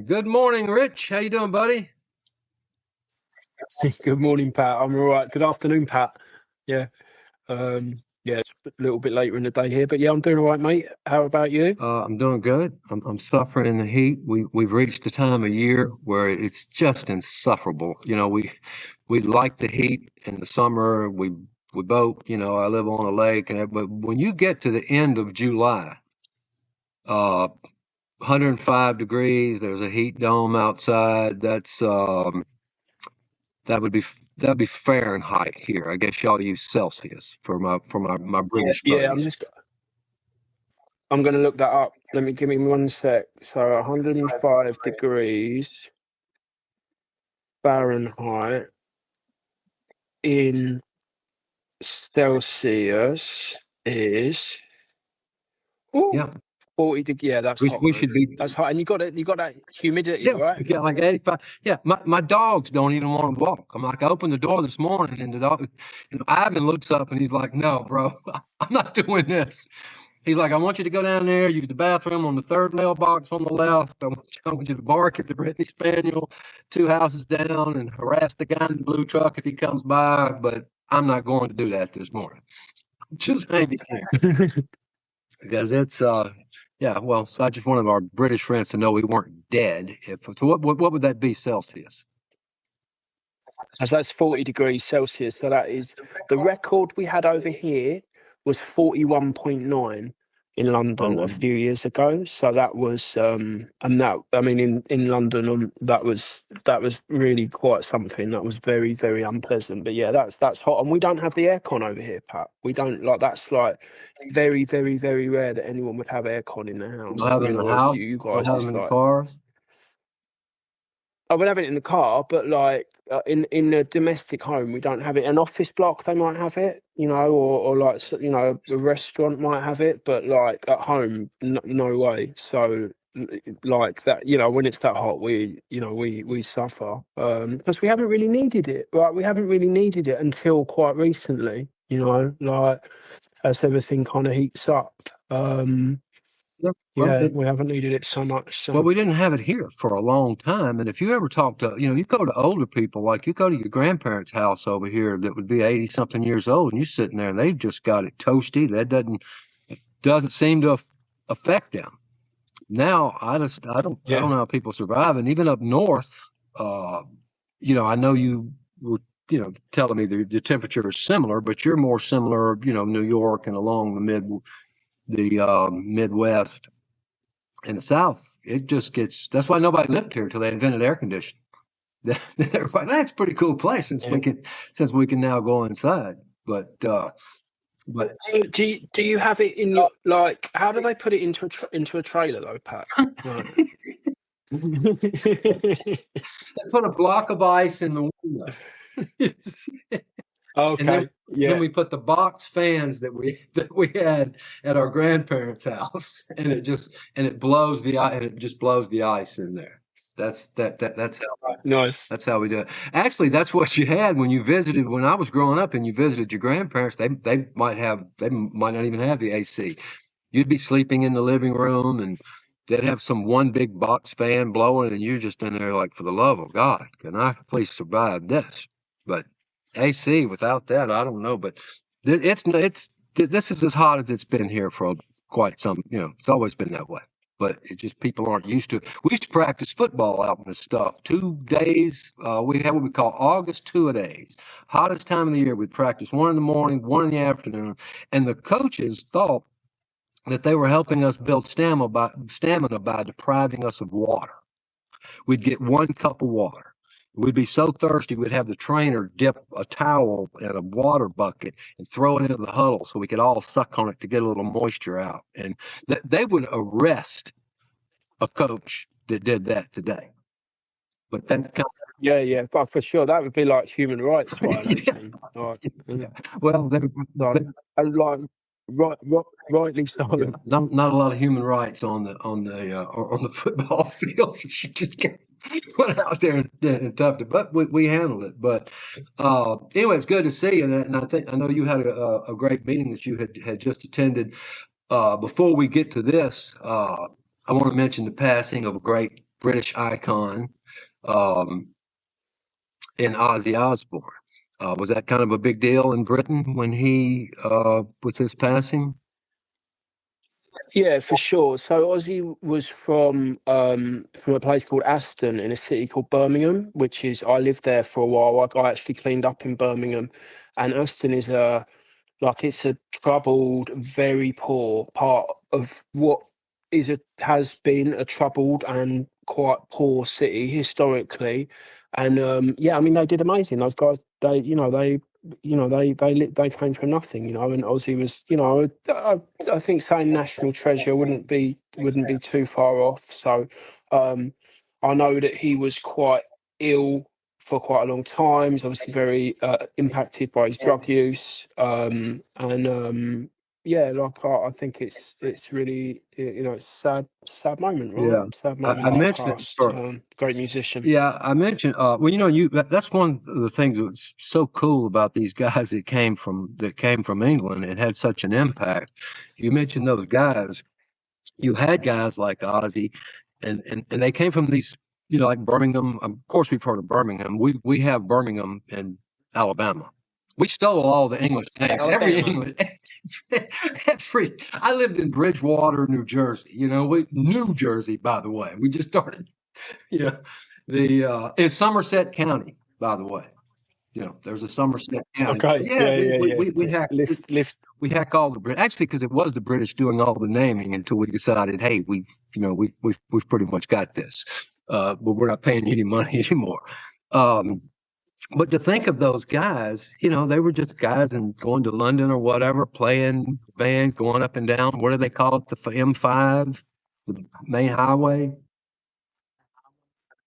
Good morning, Rich. How you doing, buddy? Good morning, Pat. I'm all right. Good afternoon, Pat. Yeah. Yeah, it's a little bit later in the day here, but yeah, I'm doing all right, mate. How about you? I'm doing good. I'm suffering in the heat. We've reached the time of year where it's just insufferable. We like the heat in the summer. We boat. I live on a lake, but when you get to the end of July, 105 degrees. There's a heat dome outside. That'd be Fahrenheit here. I guess y'all use Celsius for my British Yeah, buddies. I'm gonna look that up. Give me 1 sec. So 105 degrees Fahrenheit in Celsius is Yeah. 40 degrees. Yeah, that's We, hot, we mate. should be. That's hot. And you got that humidity, Yeah, right? we got like 85. Yeah, my dogs don't even want to walk. I'm like, I opened the door this morning and the dog, Ivan looks up and he's like, no, bro, I'm not doing this. He's like, I want you to go down there, use the bathroom on the third mailbox on the left. I want you to bark at the Brittany Spaniel 2 houses down and harass the guy in the blue truck if he comes by. But I'm not going to do that this morning. Just hang it here. Because it's yeah, well, so I just wanted our British friends to know we weren't dead. So what would that be Celsius? So that's 40 degrees Celsius. So that is the record we had over here was 41.9 in Oh, London a well, few years ago. So that was and that I mean in London that was really quite something. That was very, very unpleasant. But yeah, that's hot. And we don't have the aircon over here, Pat. We don't that's like it's very, very, very rare that anyone would have aircon in their you'll house. have it in the Obviously house, you you'll guys have it's them in the like cars. I would have it in the car, but like in a domestic home, we don't have it. An office block, they might have it, or like a restaurant might have it, but like at home, no way. So like that, when it's that hot, we suffer because we haven't really needed it. Right, we haven't really needed it until quite recently. Like as everything kind of heats up. Yeah, well, Yeah, we haven't needed it so much. well, So. we didn't have it here for a long time. And if you ever talk to, you go to older people, like you go to your grandparents' house over here that would be 80 something years old, and you're sitting there and they've just got it toasty. That doesn't seem to affect them. Now, I don't know how people survive. And even up north, uh, I know you were, telling me the temperature is similar, but you're more similar, New York and along the Midwest and the South. It just gets. That's why nobody lived here until they invented air conditioning. Then everybody, that's a pretty cool place since we can now go inside. But Do you have it in your like? How do they put it into a trailer though, Pat? Right. they put a block of ice in the window. And then Okay. then Yeah. we put the box fans that we had at our grandparents' house, and it just blows the ice in there. Nice. That's how we do it. Actually, that's what you had when you visited when I was growing up and you visited your grandparents. They might not even have the AC. You'd be sleeping in the living room and they'd have some one big box fan blowing and you're just in there like, for the love of God, can I please survive this? But AC without that, I don't know. But this is as hot as it's been here for quite some. It's always been that way. But it's just people aren't used to it. We used to practice football out in this stuff 2 days. We had what we call August two-a-days. Hottest time of the year. We'd practice one in the morning, one in the afternoon, and the coaches thought that they were helping us build stamina by depriving us of water. We'd get 1 cup of water. We'd be so thirsty, we'd have the trainer dip a towel in a water bucket and throw it into the huddle so we could all suck on it to get a little moisture out. And they would arrest a coach that did that today. But that kind Yeah. But for sure, that would be like human rights yeah, violation. Like, yeah. Well, like, and like, rightly so. not a lot of human rights on the football field. You just went out there and toughed it, but we handled it. But anyway, it's good to see you, and I know you had a great meeting that you had just attended. Before we get to this, I want to mention the passing of a great British icon in Ozzy Osbourne. Was that kind of a big deal in Britain when he with his passing? Yeah, for sure. So Ozzy was from a place called Aston in a city called Birmingham, which is I lived there for a while. I actually cleaned up in Birmingham, and Aston is a like it's a troubled, very poor part of what has been a troubled and quite poor city historically. And yeah, I mean they did amazing. Those guys, they came from nothing, And Ozzy was, I think saying national treasure wouldn't be too far off. So um, I know that he was quite ill for quite a long time. He's obviously very impacted by his drug use, and yeah, like I think it's really it's a sad moment, right? Yeah, Sad I moment that he mentioned it passed. for. Great musician. Yeah, I mentioned. Well, that's one of the things that's so cool about these guys that came from England and had such an impact. You mentioned those guys. You had guys like Ozzy, and they came from these, like Birmingham. Of course, we've heard of Birmingham. We have Birmingham in Alabama. We stole all the English names. Every Alabama. English, every. I lived in Bridgewater, New Jersey. New Jersey, by the way. We just started. Yeah, in Somerset County, by the way. There's a Somerset County. Okay. Yeah, Yeah, we yeah, we yeah. we, we Just hack lift. we hack all the actually because it was the British doing all the naming until we decided, hey, we've pretty much got this, but we're not paying you any money anymore. Um, but to think of those guys, they were just guys and going to London or whatever, playing band, going up and down. What do they call it? The M5, the main highway.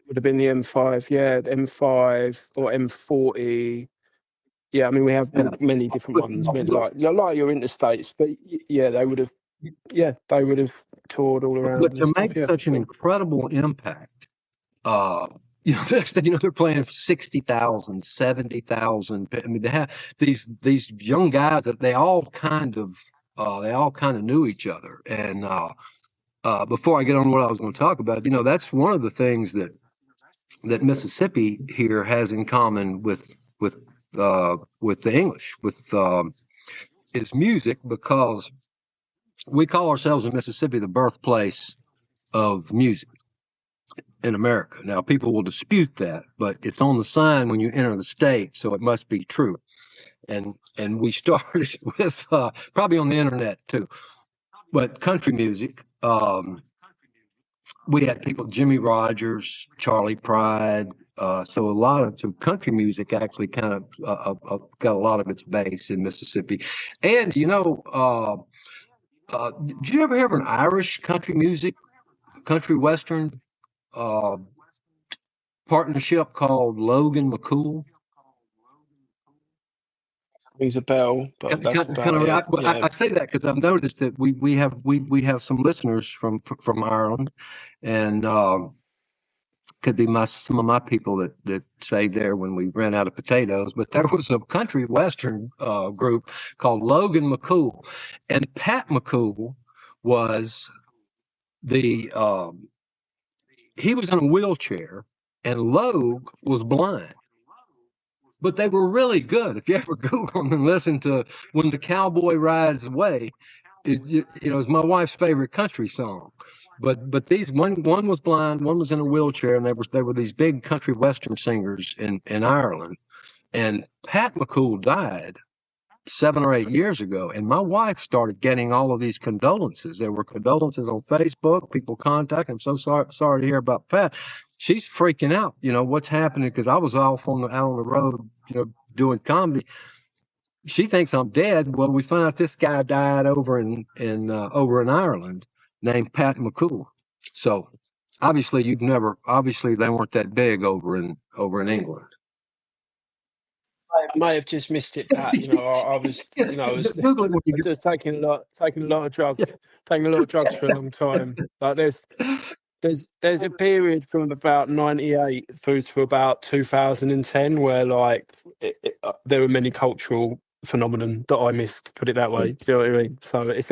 Would have been the M5, yeah, the M5 or M40. Yeah, I mean we have Yeah. many different ones, like your interstates, but yeah, they would have toured all around But and to stuff. make Yeah, for such an sure. incredible impact, uh, next thing they're playing for 60,000, 70,000. I mean, they have these young guys that they all kind of knew each other. And before I get on what I was going to talk about, that's one of the things that Mississippi here has in common with the English, with its music, because we call ourselves in Mississippi the birthplace of music in America. Now, people will dispute that, but it's on the sign when you enter the state, so it must be true. And we started with probably on the internet too, but country music. We had people, Jimmy Rogers, Charlie Pride. So a lot of country music actually kind of got a lot of its base in Mississippi. And did you ever hear of an Irish country music, country western uh, partnership called Logan McCool? Rings a bell, but Kind that's of, kind about of. it. Well, Yeah. I say that because I've noticed that we have some listeners from Ireland, and could be some of my people that stayed there when we ran out of potatoes. But there was a country western group called Logan McCool, and Pat McCool was the he was in a wheelchair, and Logue was blind. But they were really good. If you ever Google them and listen to "When the Cowboy Rides Away," it's my wife's favorite country song. But these one was blind, one was in a wheelchair, and they were these big country western singers in Ireland. And Pat McCool died 7 or 8 years ago, and my wife started getting all of these condolences. There were condolences on Facebook. People contacting. I'm so sorry to hear about Pat. She's freaking out. What's happening? Because I was out on the road, doing comedy. She thinks I'm dead. Well, we found out this guy died over in Ireland, named Pat McCool. So obviously they weren't that big over in England. I may have just missed it, Pat. I was, I was Google it when you just taking a lot of drugs, taking a lot of drugs for a long time. Like there's a period from about 98 through to about 2010 where like there were many cultural phenomenon that I missed. Put it that way. Do you know what I mean? So if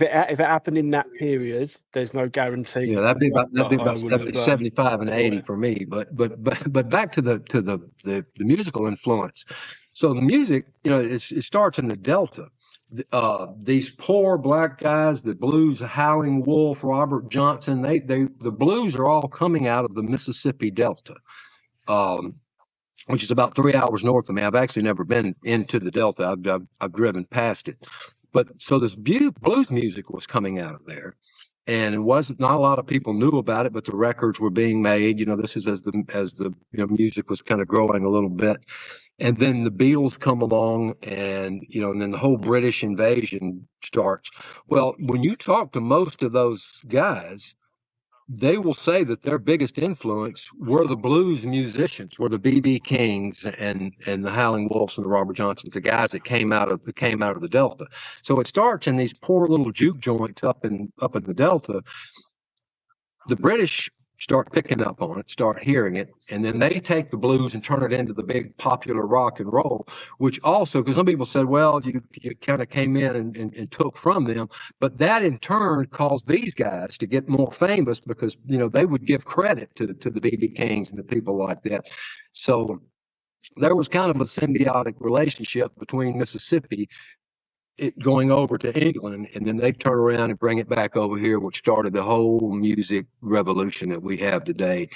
it happened in that period, there's no guarantee Yeah, that'd be that I about would have 75 and saw 80 it. for me. But back to the musical influence. So the music, it starts in the Delta. These poor black guys, the blues, Howling Wolf, Robert Johnson, the blues are all coming out of the Mississippi Delta. Um, which is about 3 hours north of me. I've actually never been into the Delta. I've driven past it. But so this blues music was coming out of there. And it wasn't not a lot of people knew about it, but the records were being made. This is as the music was kind of growing a little bit. And then the Beatles come along, and then the whole British invasion starts. Well, when you talk to most of those guys, they will say that their biggest influence were the blues musicians, were the B.B. Kings and the Howling Wolves and the Robert Johnsons, the guys that came out of the Delta. So it starts in these poor little juke joints up in the Delta. The British start picking up on it, start hearing it, and then they take the blues and turn it into the big popular rock and roll, which also, because some people said, well, you kind of came in and took from them, but that in turn caused these guys to get more famous because, they would give credit to the B.B. Kings and the people like that. So there was kind of a symbiotic relationship between Mississippi it going over to England, and then they turn around and bring it back over here, which started the whole music revolution that we have today,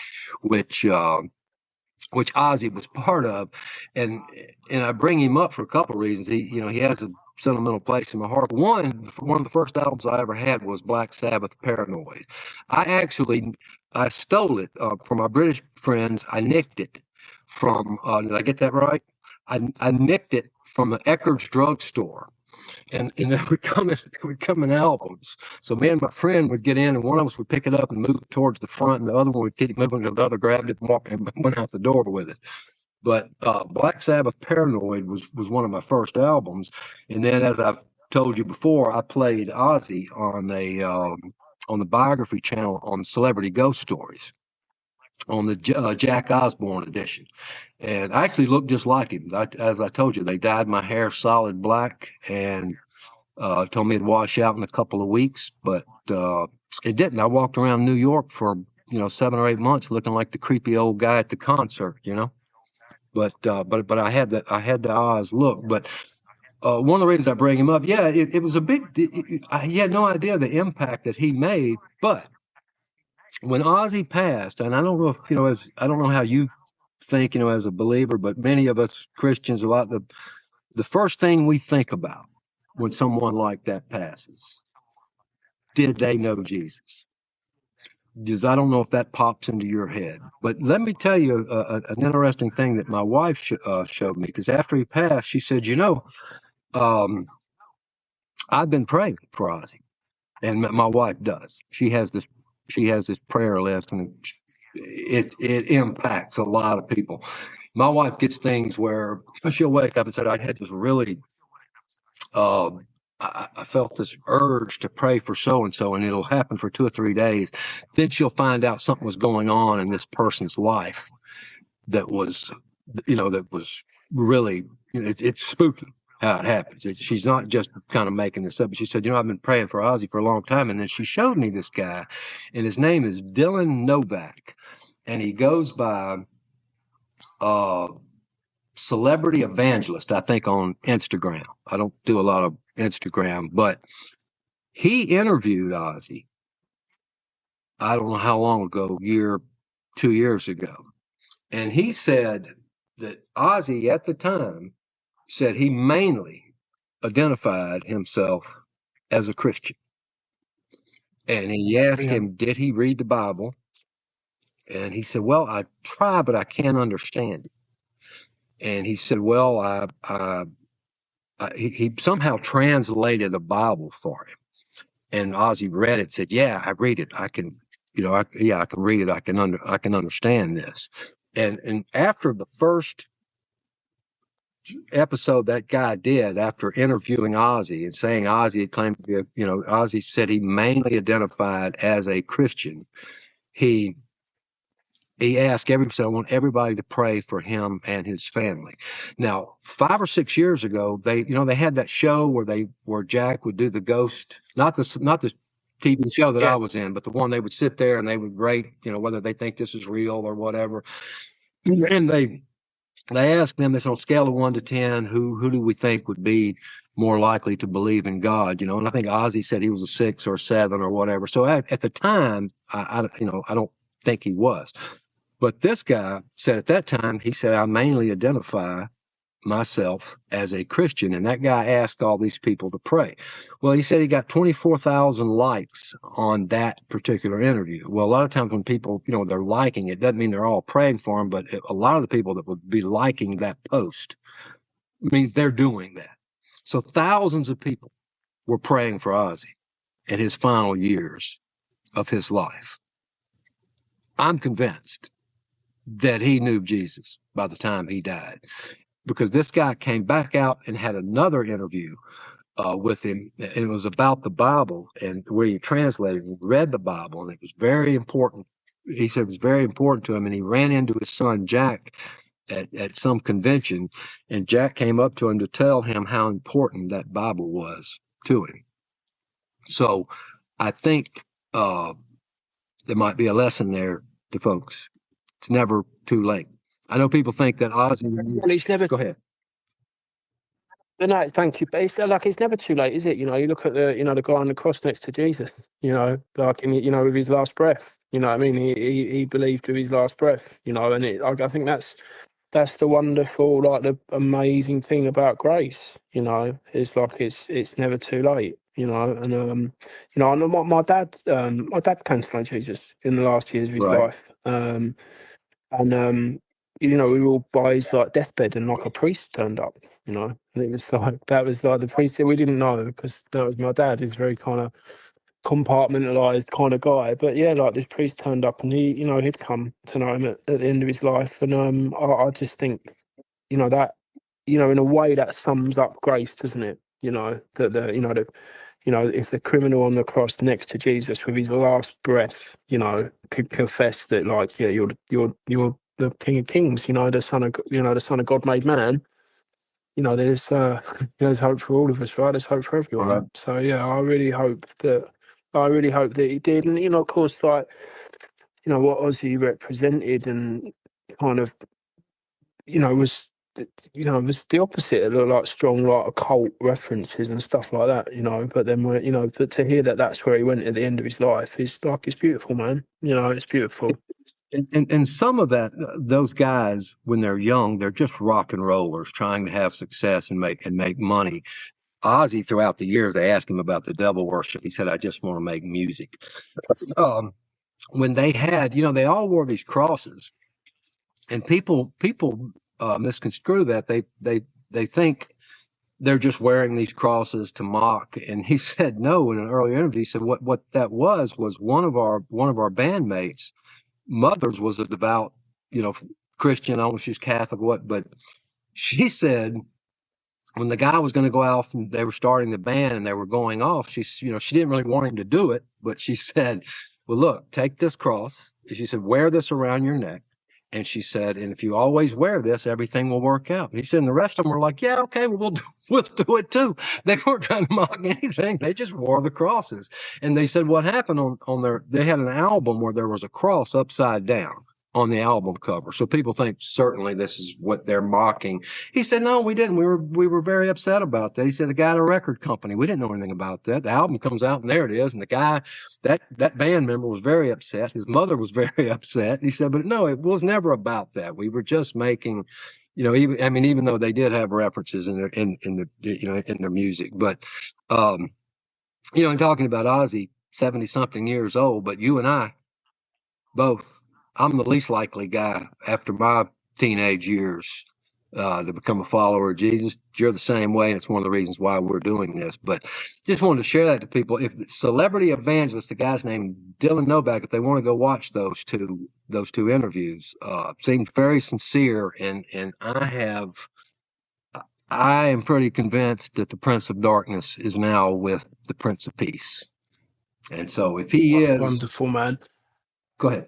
which Ozzy was part of, and I bring him up for a couple of reasons. He has a sentimental place in my heart. One of the first albums I ever had was Black Sabbath Paranoid. I stole it from my British friends. I nicked it from. Did I get that right? I nicked it from the Eckerd's drugstore and it would come in albums. So me and my friend would get in, and one of us would pick it up and move it towards the front, and the other one would keep moving, and the other grabbed it and went out the door with it. But Black Sabbath Paranoid was one of my first albums, and then as I've told you before, I played Ozzy on the biography channel on Celebrity Ghost Stories on the Jack Osbourne edition. And I actually looked just like him. As I told you, they dyed my hair solid black and told me it'd wash out in a couple of weeks, but it didn't. I walked around New York for 7 or 8 months looking like the creepy old guy at the concert. But I had the Oz look. But one of the reasons I bring him up, yeah, it was a big. He had no idea the impact that he made. But when Ozzy passed, and I don't know if as I don't know how you think, as a believer, but many of us Christians, the first thing we think about when someone like that passes, did they know Jesus? Because I don't know if that pops into your head. But let me tell you an interesting thing that my wife showed me. Because after he passed, she said, um, I've been praying for Ozzy, and my wife does. She has this prayer list, and it impacts a lot of people. My wife gets things where she'll wake up and say, I had this really uh, I felt this urge to pray for so and so, and it'll happen for 2 or 3 days. Then she'll find out something was going on in this person's life that was, that was really, it's spooky how it happens. She's not just kind of making this up. But she said, I've been praying for Ozzy for a long time. And then she showed me this guy, and his name is Dylan Novak. And he goes by uh, celebrity evangelist, I think, on Instagram. I don't do a lot of Instagram, but he interviewed Ozzy. I don't know how long ago, 2 years ago. And he said that Ozzy at the time said he mainly identified himself as a Christian. And he asked Yeah. him, did he read the Bible? And he said, well, I try, but I can't understand it. And he said, well, he somehow translated a Bible for him. And Ozzy read it, said, yeah, I read it. I can, I can read it. I can understand this. And after the first episode that guy did, after interviewing Ozzy and saying Ozzy had claimed to be Ozzy said he mainly identified as a Christian. He he asked I want everybody to pray for him and his family. Now, 5 or 6 years ago, they had that show where Jack would do the ghost, not the TV show that I Yeah. was in, but the one they would sit there and they would rate, whether they think this is real or whatever. And they asked them this on a scale of 1 to 10, who do we think would be more likely to believe in God? And I think Ozzy said he was a 6 or 7 or whatever. So at the time, I don't think he was. But this guy said at that time, he said, I mainly identify myself as a Christian. And that guy asked all these people to pray. Well, he said he got 24,000 likes on that particular interview. Well, a lot of times when people, they're liking it, doesn't mean they're all praying for him, but a lot of the people that would be liking that post means they're doing that. So thousands of people were praying for Ozzy in his final years of his life. I'm convinced that he knew Jesus by the time he died, because this guy came back out and had another interview with him, and it was about the Bible and where he translated and read the Bible, and it was very important. He said it was very important to him, and he ran into his son Jack at some convention, and Jack came up to him to tell him how important that Bible was to him. So I think there might be a lesson there to folks. It's never too late. I know people think that Ozzy. Well, it's never. Go ahead. No, thank you. But it's never too late, is it? You look at the guy on the cross next to Jesus. With his last breath. You know what I mean? He believed with his last breath. And I think that's the wonderful, the amazing thing about grace. It's it's never too late. And I know my dad came to know Jesus in the last years of his Right. life. We were all by his deathbed, and a priest turned up. And it was that was the priest that we didn't know, because that was my dad. He's very kind of compartmentalized kind of guy, but yeah, this priest turned up, and he'd come to know him at the end of his life, and I just think that in a way that sums up grace, doesn't it? If the criminal on the cross next to Jesus with his last breath, could confess that, you're the King of Kings, the Son of God made man. There's there's hope for all of us, right? There's hope for everyone. Right. So yeah, I really hope that he did, and of course, what Ozzy represented, and kind of, was was the opposite of strong occult references and stuff like that. But then but to hear that that's where he went at the end of his life is it's beautiful, man. It's beautiful. And some of that, those guys, when they're young, they're just rock and rollers trying to have success and make money. Ozzy, throughout the years, they asked him about the devil worship. He said, "I just want to make music." When they had, they all wore these crosses, and people misconstrue that. They think they're just wearing these crosses to mock. And he said no in an earlier interview. He said what that was one of our bandmates' mother's was a devout, Christian. I don't know if she's Catholic or what, but she said when the guy was going to go off and they were starting the band and they were going off, she didn't really want him to do it, but she said, well, look, take this cross. She said, wear this around your neck. And she said, and if you always wear this, everything will work out. And he said, and the rest of them were like, yeah, okay, we'll do it too. They weren't trying to mock anything. They just wore the crosses. And they said what happened they had an album where there was a cross upside down on the album cover. So people think certainly this is what they're mocking. He said, no, we didn't. We were very upset about that. He said, the guy at a record company, we didn't know anything about that. The album comes out and there it is. And the guy, that band member was very upset. His mother was very upset. He said, but no, it was never about that. We were just making, even though they did have references in their music, but, and talking about Ozzy, 70 something years old, but you and I both, I'm the least likely guy after my teenage years to become a follower of Jesus. You're the same way, and it's one of the reasons why we're doing this. But just wanted to share that to people. If the Celebrity Evangelist, the guy's named Dylan Novak, if they want to go watch those two interviews, seemed very sincere, and I am pretty convinced that the Prince of Darkness is now with the Prince of Peace. And so if he is, Wonderful, man. go ahead.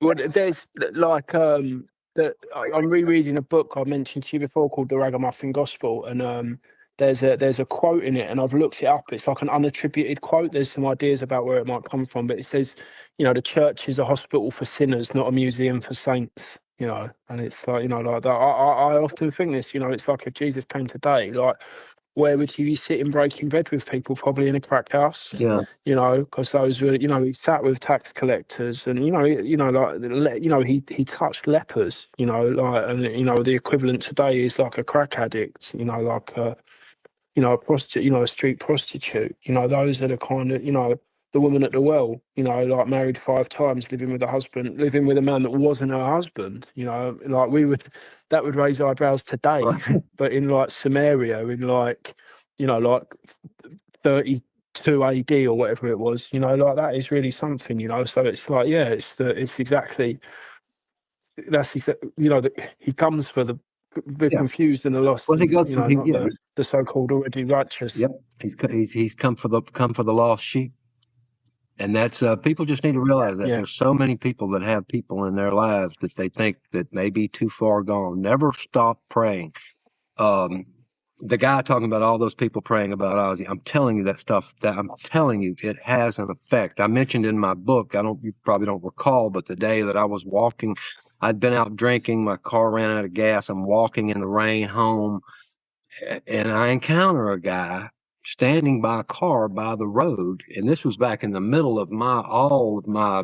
Well, there's like I'm rereading a book I mentioned to you before called The Ragamuffin Gospel, and there's a quote in it, and I've looked it up. It's like an unattributed quote. There's some ideas about where it might come from, but it says, the church is a hospital for sinners, not a museum for saints. And it's like, like that. I often think this. It's like if Jesus came today, like, where would he be sitting breaking bread with people? Probably in a crack house. Yeah. Because those were, he sat with tax collectors, and he touched lepers, and the equivalent today is like a crack addict, like a prostitute, a street prostitute. Those are the kind of, the woman at the well, like married 5 times, living with a man that wasn't her husband. Like that would raise eyebrows today, but in like Samaria, in like, like 32 AD or whatever it was, like that is really something, So it's like, yeah, it's exactly that he comes for the Yeah. confused and the lost, Well, he goes from not the so-called already righteous. Yep. He's come for the lost sheep. And that's people just need to realize that there's so many people that have people in their lives that they think that may be too far gone. Never stop praying. The guy talking about all those people praying about Ozzy, I'm telling you that stuff. That I'm telling you, it has an effect. I mentioned in my book. You probably don't recall, but the day that I was walking, I'd been out drinking. My car ran out of gas. I'm walking in the rain home, and I encounter a guy standing by a car by the road, and this was back in the middle of all of my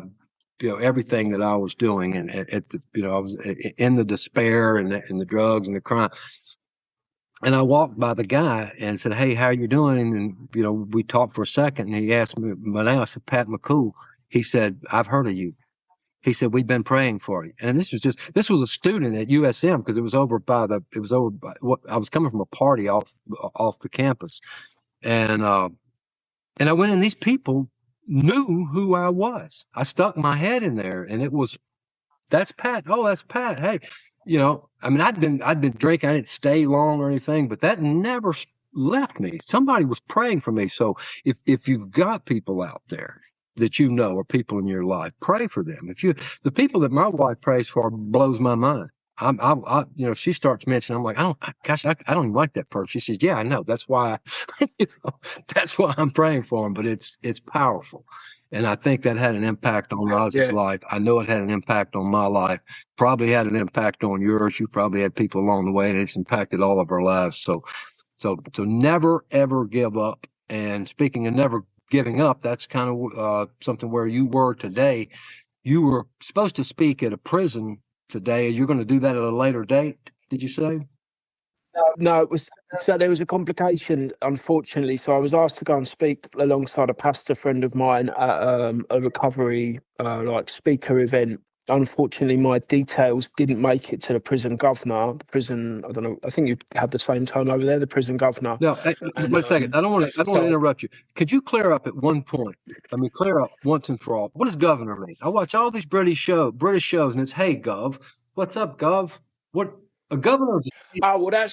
everything that I was doing, and at the I was in the despair and the drugs and the crime. And I walked by the guy and said, "Hey, how you doing?" And we talked for a second, and he asked me my name. I said, "Pat McCool." He said, "I've heard of you." He said, "We've been praying for you." And this was a student at USM, because it was over by what I was coming from a party off the campus. And I went in, these people knew who I was. I stuck my head in there, and it was, "That's Pat. Oh, that's Pat. Hey." I mean, I'd been drinking. I didn't stay long or anything, but that never left me. Somebody was praying for me. So if you've got people out there that or people in your life, pray for them. The people that my wife prays for blows my mind. She starts mentioning, I'm like, I don't even like that person. She says, "Yeah, I know. That's why, that's why I'm praying for him." But it's powerful. And I think that had an impact on Ozzy's life. I know it had an impact on my life. Probably had an impact on yours. You probably had people along the way, and it's impacted all of our lives. So never ever give up. And speaking of never giving up, that's kind of something where you were today. You were supposed to speak at a prison today. You're going to do that at a later date, did you say? No, it was, so there was a complication, unfortunately. So I was asked to go and speak alongside a pastor friend of mine at a recovery like speaker event. Unfortunately, my details didn't make it to the prison governor. The prison, I don't know, I think you had the same time over there, the prison governor. No, wait a second. I don't want to interrupt you. Could you clear up at one point? I mean, clear up once and for all. What does governor mean? I watch all these British shows, and it's, "Hey, Gov, what's up, Gov?" What a governor is. Oh, well,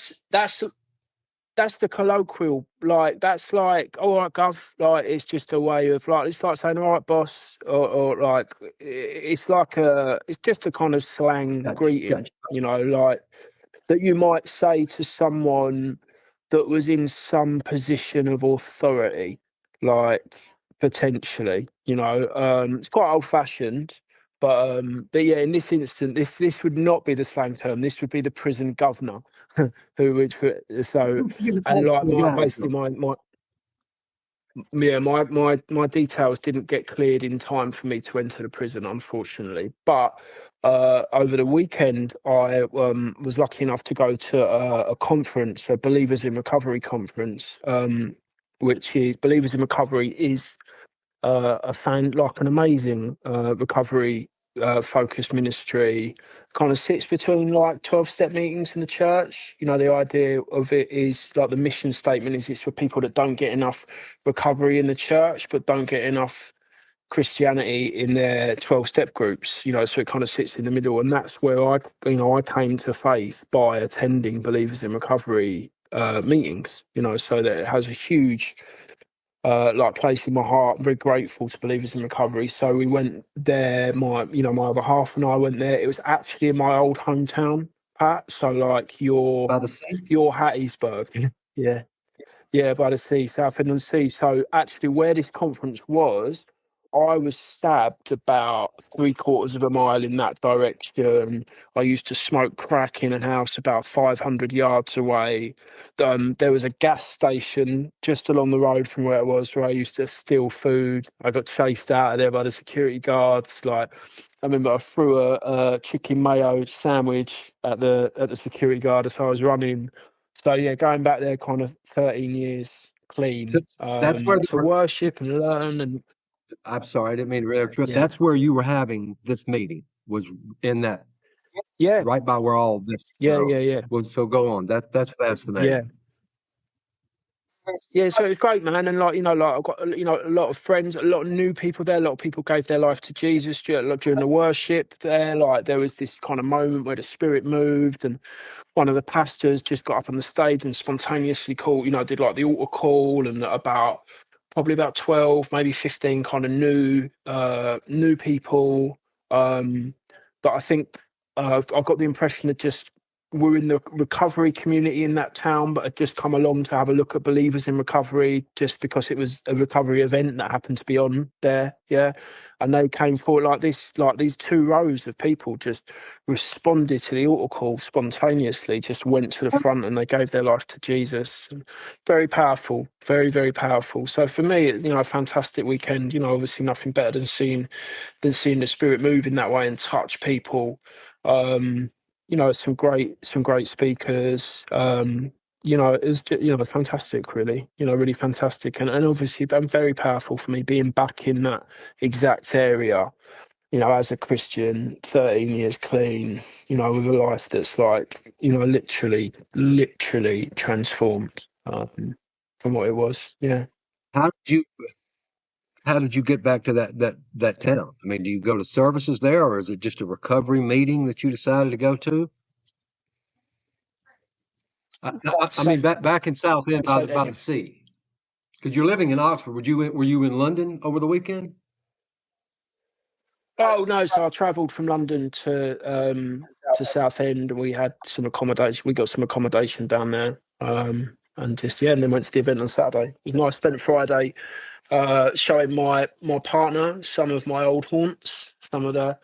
that's the colloquial, like, that's like, "All right, Gov," like, it's just a way of, like, it's like saying, "All right, boss," or like, it's just a kind of slang greeting, like, that you might say to someone that was in some position of authority, like, potentially, it's quite old fashioned, but yeah, in this instance, this would not be the slang term. This would be the prison governor, who would, so, and like basically my details didn't get cleared in time for me to enter the prison, unfortunately. But over the weekend, I was lucky enough to go to a conference, a Believers in Recovery conference, which is Believers in Recovery is like an amazing recovery focused ministry. Kind of sits between like 12-step meetings in the church. The idea of it is, like, the mission statement is, it's for people that don't get enough recovery in the church but don't get enough Christianity in their 12-step groups. So it kind of sits in the middle, and that's where I came to faith by attending Believers in Recovery meetings. So that it has a huge like place in my heart. I'm very grateful to Believers in Recovery. So we went there. My other half and I went there. It was actually in my old hometown, Pat. So like By the sea? your Hattiesburg. Yeah. Yeah, by the sea, South Inland Sea. So actually, where this conference was, I was stabbed about 3/4 of a mile in that direction. I used to smoke crack in a house about 500 yards away. There was a gas station just along the road from where I was, where I used to steal food. I got chased out of there by the security guards. Like, I remember I threw a chicken mayo sandwich at the security guard as I was running. So yeah, going back there kind of 13 years So clean, that's where to worship and learn and I'm sorry, I didn't mean to interrupt. yeah, That's where you were having this meeting, was in that, yeah, right by where all this yeah, yeah, yeah, well, so go on. That's yeah. fascinating. Yeah, so it was great, man. And like, like I've got, a lot of friends, a lot of new people there. A lot of people gave their life to Jesus during the worship there. Like there was this kind of moment where the Spirit moved, and one of the pastors just got up on the stage and spontaneously called, did like the altar call, and probably about 12, maybe 15 kind of new people. But I think I got the impression that just we're in the recovery community in that town, but had just come along to have a look at Believers in Recovery just because it was a recovery event that happened to be on there. Yeah. And they came forward like this, like these 2 rows of people just responded to the altar call spontaneously, just went to the front and they gave their life to Jesus. Very powerful, very, very powerful. So for me, it's, a fantastic weekend, obviously nothing better than seeing the Spirit move in that way and touch people. Some great speakers. It was just, fantastic, really. Really fantastic, and obviously, very powerful for me being back in that exact area. As a Christian, 13 years clean. With a life that's like, literally transformed from what it was. Yeah. How did you how did you get back to that town? I mean, do you go to services there, or is it just a recovery meeting that you decided to go to? I So, mean, back in South End so by the sea, because you're living in Oxford. Were you in London over the weekend? Oh no! So I travelled from London to Southend, and we had some accommodation. We got some accommodation down there, and just and then went to the event on Saturday. It was nice. Spent Friday showing my partner some of my old haunts, some of the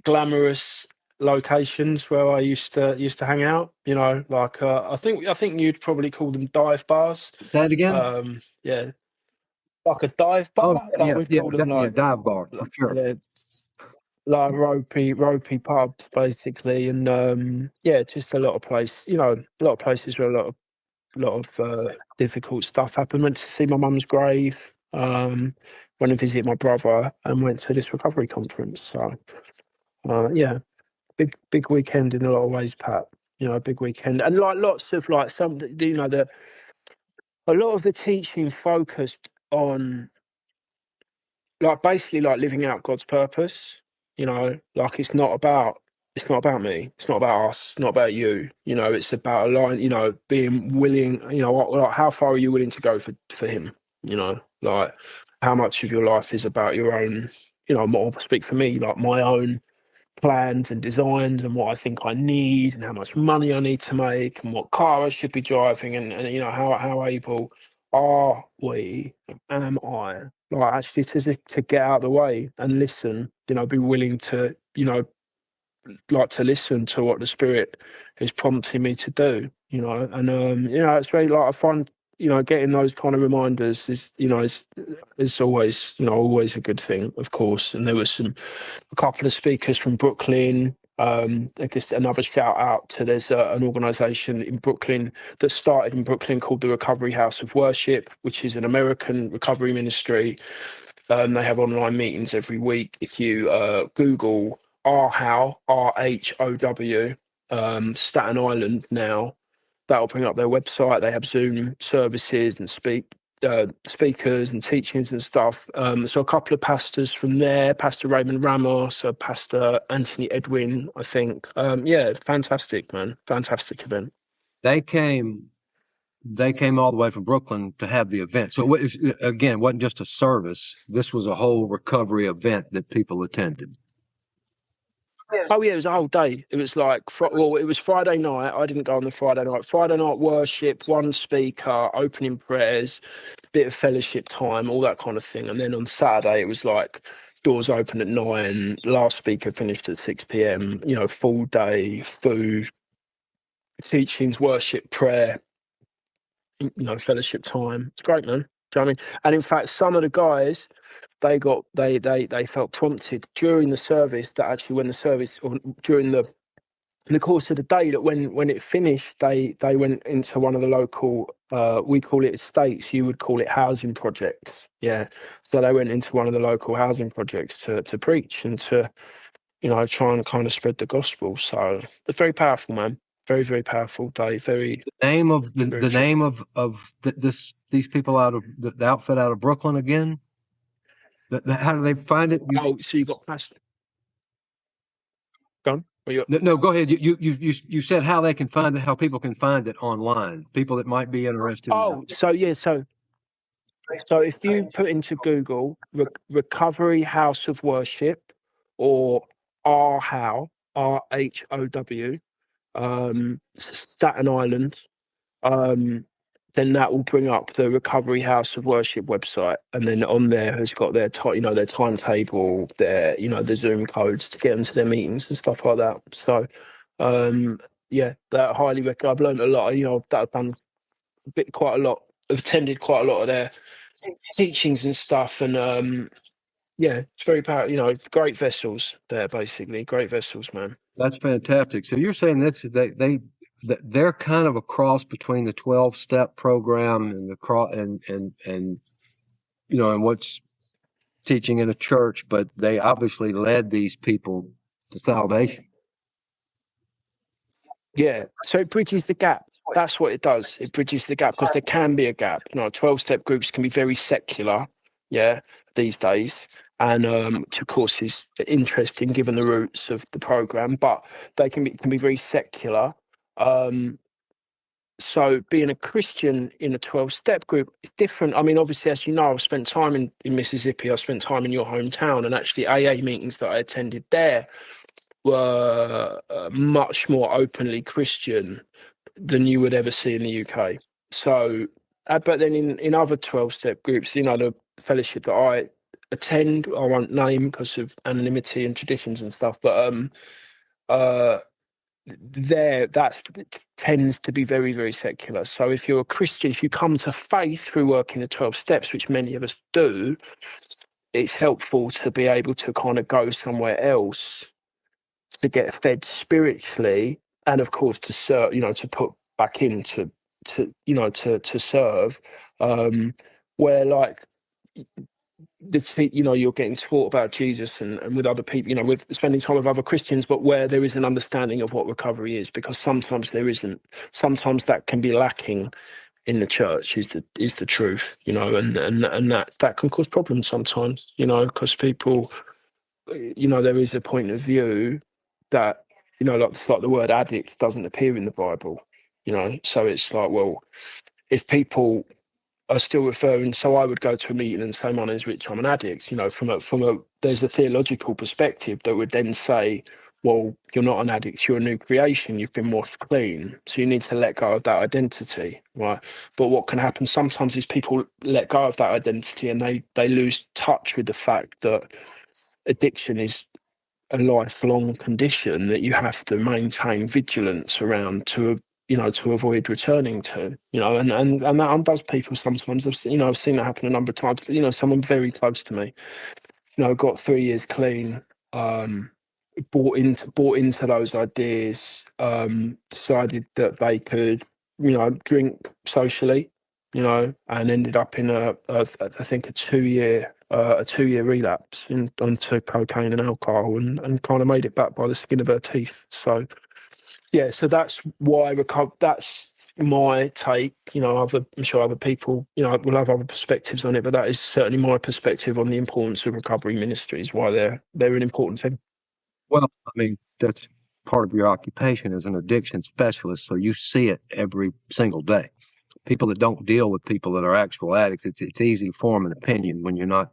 glamorous locations where I used to hang out. Like I think you'd probably call them dive bars. Say it again. Yeah, like a dive Oh, bar. Like we'd call them yeah, like dive bar for sure. yeah, like ropey pubs basically, and just a lot of a lot of places where a lot of difficult stuff happened. Went to see my mum's grave, went and visit my brother, and went to this recovery conference. So yeah, big weekend in a lot of ways, Pat. Big weekend, and like lots of like some the a lot of the teaching focused on like basically like living out God's purpose. Like it's not about me, it's not about us, it's not about you. It's about being willing. Like how far are you willing to go for Him? Like how much of your life is about your own. More speak for me, like my own plans and designs and what I think I need and how much money I need to make and what car I should be driving and how able are we, am I, like actually to get out of the way and listen, be willing to, like to listen to what the Spirit is prompting me to do, and it's very like I find, getting those kind of reminders is always, always a good thing, of course. And there was a couple of speakers from Brooklyn. I guess another shout out to there's an organisation in Brooklyn that started in Brooklyn called the Recovery House of Worship, which is an American recovery ministry. They have online meetings every week. If you Google RHOW, Staten Island now, that'll bring up their website. They have Zoom services and speakers and teachings and stuff. So a couple of pastors from there, Pastor Raymond Ramos, Pastor Anthony Edwin, I think. Yeah, fantastic, man. Fantastic event. They came they came all the way from Brooklyn to have the event. So again, it wasn't just a service. This was a whole recovery event that people attended. Oh yeah, it was a whole day. It was like, well, it was Friday night. I didn't go on the Friday night. Friday night worship, one speaker, opening prayers, bit of fellowship time, all that kind of thing. And then on Saturday, it was like doors open at 9. Last speaker finished at 6 p.m. You know, full day, food, teachings, worship, prayer. You know, fellowship time. It's great, man. Do you know what I mean? And in fact, some of the guys, they felt prompted during the service that actually when the service or during the course of the day that when it finished, they went into one of the local we call it estates, you would call it housing projects. Yeah. So they went into one of the local housing projects to preach and to, you know, try and kind of spread the gospel. So it's very powerful, man. Very, very powerful day. Very Name of the spiritual. name of these people out of the outfit out of Brooklyn again. How do they find it? Oh, so you got past. Gone? No, go ahead. You said how they can find it, how people can find it online. People that might be interested in Oh, it. so yeah, so if you put into Google Recovery House of Worship or RHOW, Staten Island, then that will bring up the Recovery House of Worship website, and then on there has got their their timetable, their the Zoom codes to get them to their meetings and stuff like that. So yeah, that highly recommend. I've learned a lot. I've done quite a lot. I've attended quite a lot of their teachings and stuff, and yeah, it's very powerful. Great vessels there, basically. Great vessels, man. That's fantastic. So you're saying they're kind of a cross between the 12-step program and the cross and and what's teaching in a church, but they obviously led these people to salvation. Yeah, so it bridges the gap. That's what it does. It bridges the gap because there can be a gap. 12-step groups can be very secular, yeah, these days, and which of course is interesting given the roots of the program. But they can be very secular. So being a Christian in a 12-step group is different. I mean, obviously, as you know, I've spent time in Mississippi. I've spent time in your hometown, and actually AA meetings that I attended there were much more openly Christian than you would ever see in the UK. So, but then in other 12-step groups, the fellowship that I attend, I won't name because of anonymity and traditions and stuff, but uh, that tends to be very, very secular. So if you're a Christian, if you come to faith through working the 12 steps, which many of us do, it's helpful to be able to kind of go somewhere else to get fed spiritually, and of course to serve, to put back into to serve, where like you're getting taught about Jesus and with other people, with spending time with other Christians, but where there is an understanding of what recovery is, because sometimes there isn't. Sometimes that can be lacking in the church is the truth, and that can cause problems sometimes, because people, there is a point of view that, like the word addict doesn't appear in the Bible, so it's like, well, if people are still referring, so I would go to a meeting and say, my name's Rich, I'm an addict, from a there's a theological perspective that would then say, well, you're not an addict, you're a new creation, you've been washed clean, so you need to let go of that identity, right? But what can happen sometimes is people let go of that identity and they lose touch with the fact that addiction is a lifelong condition that you have to maintain vigilance around to avoid returning to, and that undoes people sometimes. I've seen that happen a number of times. Someone very close to me, got 3 years clean, bought into those ideas, decided that they could, drink socially, and ended up in I think a 2-year relapse onto cocaine and alcohol, and kind of made it back by the skin of her teeth. So yeah, so that's why that's my take. I'm sure other people, will have other perspectives on it, but that is certainly my perspective on the importance of recovery ministries, why they're an important thing. Well, I mean, that's part of your occupation as an addiction specialist, so you see it every single day. people that don't deal with people that are actual addicts, it's easy to form an opinion when you're not,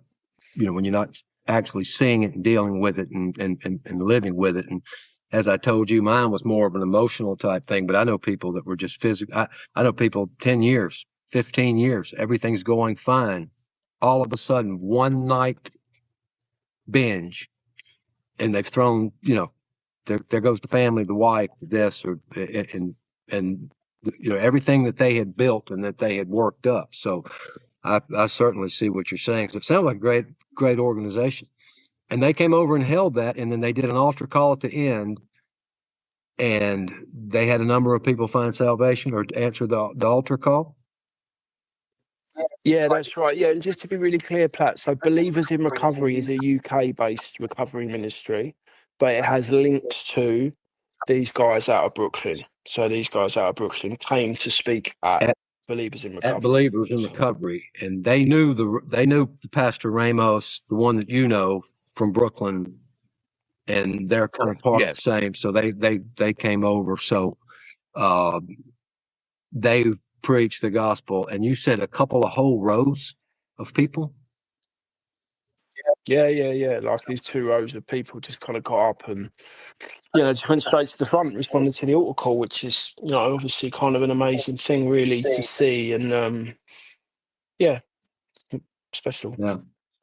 when you're not actually seeing it and dealing with it and living with it. And as I told you, mine was more of an emotional type thing, but I know people that were just physical. I know people 10 years, 15 years, everything's going fine. All of a sudden, one night binge, and they've thrown, there goes the family, the wife, this, or and everything that they had built and that they had worked up. So I certainly see what you're saying. So it sounds like a great organization. And they came over and held that, and then they did an altar call at the end, and they had a number of people find salvation or answer the altar call. Yeah, that's right. Yeah, and just to be really clear, Platt, so Believers in Recovery is a UK-based recovery ministry, but it has links to these guys out of Brooklyn. So these guys out of Brooklyn came to speak at Believers in Recovery. At Believers in Recovery, and they knew the Pastor Ramos, the one that you know from Brooklyn, and they're kind of part of the same. So they came over. So they preached the gospel, and you said a couple of whole rows of people. Yeah. Like these 2 rows of people just kind of got up and just went straight to the front, responded to the altar call, which is obviously kind of an amazing thing, really, to see. And special. Yeah,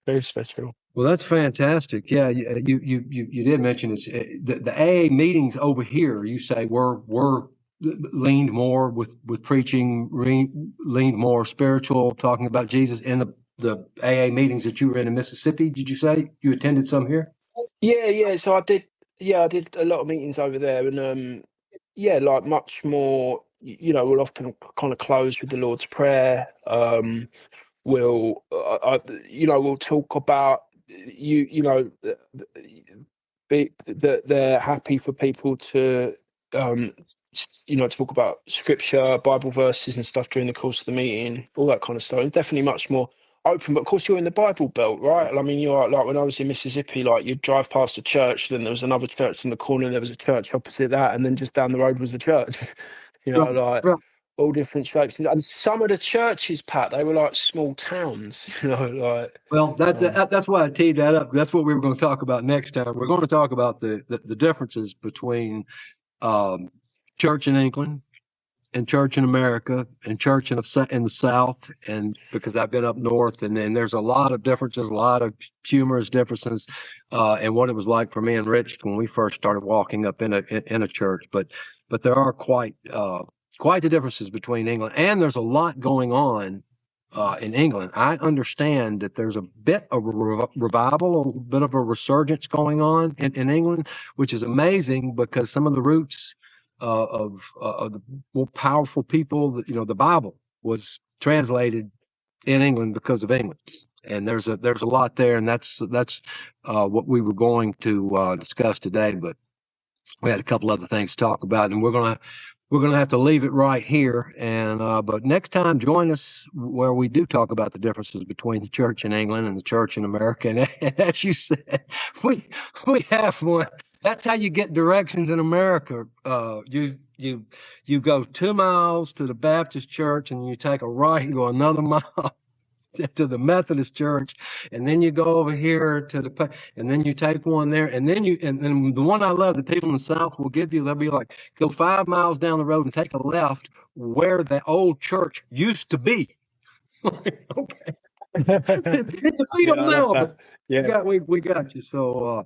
very special. Well, that's fantastic. Yeah, you did mention it's the AA meetings over here. You say were leaned more with preaching, leaned more spiritual, talking about Jesus in the AA meetings that you were in Mississippi. Did you say you attended some here? Yeah. So I did. Yeah, I did a lot of meetings over there, and like much more. We'll often kind of close with the Lord's Prayer. We'll we'll talk about that they're happy for people to talk about scripture, Bible verses and stuff during the course of the meeting, all that kind of stuff. And definitely much more open. But of course, you're in the Bible Belt, right? I mean, you are, like when I was in Mississippi, like you'd drive past a church, then there was another church in the corner, and there was a church opposite that, and then just down the road was the church. Right. All different shapes. And some of the churches, Pat, they were like small towns, like. Well, that's why I teed that up. That's what we were going to talk about next time. We're going to talk about the differences between church in England and church in America and church in the South, and because I've been up north, and then there's a lot of differences, a lot of humorous differences, and what it was like for me and Rich when we first started walking up in a church. But there are quite the differences between England, and there's a lot going on in England. I understand that there's a bit of a revival, a bit of a resurgence going on in England, which is amazing because some of the roots of the more powerful people, the Bible was translated in England because of England. And there's a lot there, and that's what we were going to discuss today. But we had a couple other things to talk about, and we're gonna have to leave it right here. And but next time, join us where we do talk about the differences between the church in England and the church in America. And as you said, we have one. That's how you get directions in America. You go 2 miles to the Baptist church, and you take a right and go another mile to the Methodist church, and then you go over here and then you take one there, and then and the one I love, the people in the South will give you, they'll be like, go 5 miles down the road and take a left where the old church used to be. Okay. It's a field now, but we got you. So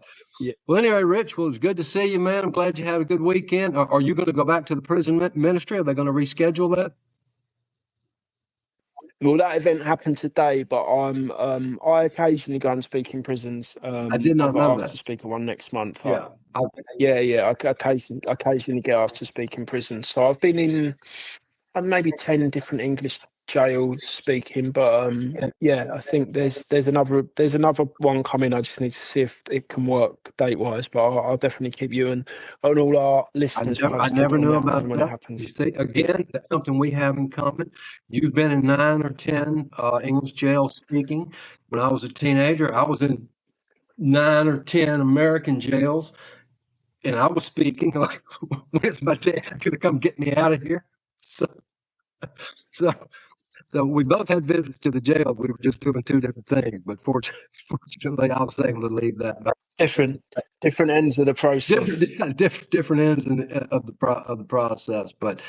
well, anyway, Rich, well, it's good to see you, man. I'm glad you had a good weekend. Are you going to go back to the prison ministry? Are they going to reschedule that? Well, that event happened today, but I occasionally go and speak in prisons. I did not I've know asked that. to speak at one next month. Yeah. I occasionally get asked to speak in prison. So I've been in maybe 10 different English jails speaking, but I think there's another one coming. I just need to see if it can work date wise, but I'll definitely keep you and all our listeners I posted never on knew that about when that. it happens. You see, again, that's something we have in common. You've been in 9 or 10 English jails speaking. When I was a teenager, I was in 9 or 10 American jails, and I was speaking like, when's my dad going to come get me out of here? So So we both had visits to the jail. We were just doing two different things, but fortunately, I was able to leave that. Different ends of the process. Different ends of the process. But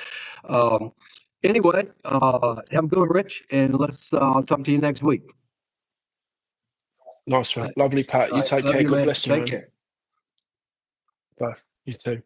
anyway, have a good one, Rich, and let's talk to you next week. Nice one. Lovely, Pat. You take Love care. you, God man. bless you, Take man. care. Bye. You too.